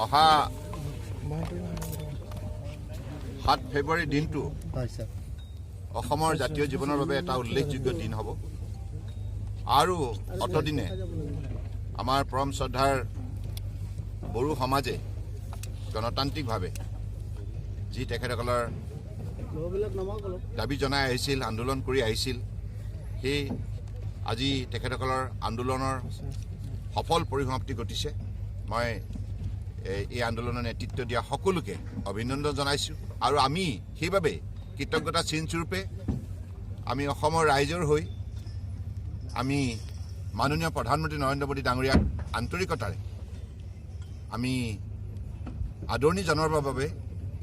অহা 7 ফেব্ৰুৱাৰী দিনটো অসমৰ জাতীয় জীৱনৰ বাবে এটা উল্লেখযোগ্য দিন হ'ব আৰু অতদিনে আমাৰ পৰম শ্ৰদ্ধাৰ বড়ো সমাজে গণতান্ত্ৰিকভাৱে যি তেখেতসকলৰ দাবী জনাই আহিছিল আন্দোলন কৰি আহিছিল সেই আজি তেখেতসকলৰ আন্দোলনৰ সফল পৰিসমাপ্তি ঘটিছে মই এই আন্দোলনৰ নেতৃত্ব দিয়া সকলোকে অভিনন্দন জনাইছোঁ আৰু আমি সেইবাবে কৃতজ্ঞতা চিনস্বৰূপে আমি অসমৰ ৰাইজৰ হৈ আমি মাননীয় প্ৰধানমন্ত্ৰী নৰেন্দ্ৰ মোদী ডাঙৰীয়াক আন্তৰিকতাৰে আমি আদৰণি জনাবৰ বাবে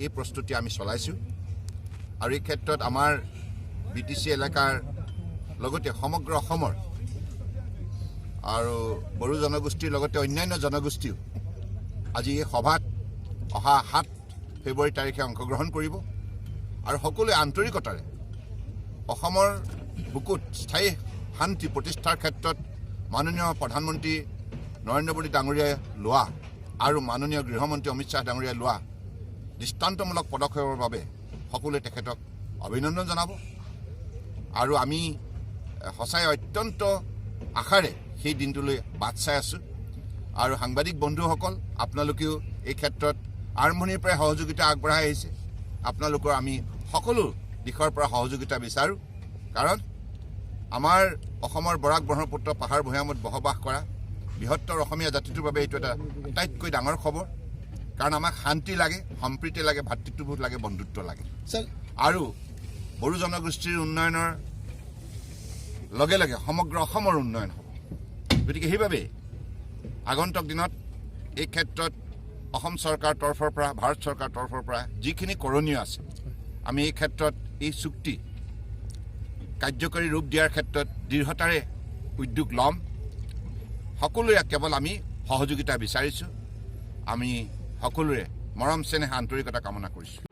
এই প্ৰস্তুতি আমি চলাইছোঁ আৰু এই ক্ষেত্ৰত আমাৰ BTC এলেকাৰ লগতে সমগ্ৰ অসমৰ আৰু বড়ো জনগোষ্ঠীৰ লগতে অন্যান্য জনগোষ্ঠীও আজি এই সভাত অহা 7 ফেব্ৰুৱাৰী তাৰিখে অংশগ্ৰহণ কৰিব আৰু সকলোৱে আন্তৰিকতাৰে অসমৰ বুকুত স্থায়ী শান্তি প্ৰতিষ্ঠাৰ ক্ষেত্ৰত মাননীয় প্ৰধানমন্ত্ৰী নৰেন্দ্ৰ মোদী ডাঙৰীয়াই লোৱা আৰু মাননীয় গৃহমন্ত্ৰী অমিত শ্বাহ ডাঙৰীয়াই লোৱা দৃষ্টান্তমূলক পদক্ষেপৰ বাবে সকলোৱে তেখেতক অভিনন্দন জনাব আৰু আমি সঁচাই অত্যন্ত আশাৰে সেই দিনটোলৈ বাট চাই আছোঁ আৰু সাংবাদিক বন্ধুসকল আপোনালোকেও এই ক্ষেত্ৰত আৰম্ভণিৰ পৰাই সহযোগিতা আগবঢ়াই আহিছে আপোনালোকৰ আমি সকলো দিশৰ পৰা সহযোগিতা বিচাৰোঁ কাৰণ আমাৰ অসমৰ বৰাক ব্ৰহ্মপুত্ৰ পাহাৰ ভৈয়ামত বসবাস কৰা বৃহত্তৰ অসমীয়া জাতিটোৰ বাবে এইটো এটা আটাইতকৈ ডাঙৰ খবৰ কাৰণ আমাক শান্তি লাগে সম্প্ৰীতি লাগে ভাতৃত্ববোধ লাগে বন্ধুত্ব লাগে আৰু বড়ো জনগোষ্ঠীৰ উন্নয়নৰ লগে লগে সমগ্ৰ অসমৰ উন্নয়ন হ'ব গতিকে সেইবাবে আগন্তুক দিনত এই ক্ষেত্ৰত অসম চৰকাৰৰ তৰফৰ পৰা ভাৰত চৰকাৰৰ তৰফৰ পৰা যিখিনি কৰণীয় আছে আমি এই ক্ষেত্ৰত এই চুক্তি কাৰ্যকৰী ৰূপ দিয়াৰ ক্ষেত্ৰত দৃঢ়তাৰে উদ্যোগ ল'ম সকলোৰে কেৱল আমি সহযোগিতা বিচাৰিছোঁ আমি সকলোৰে মৰম চেনেহ আন্তৰিকতা কামনা কৰিছোঁ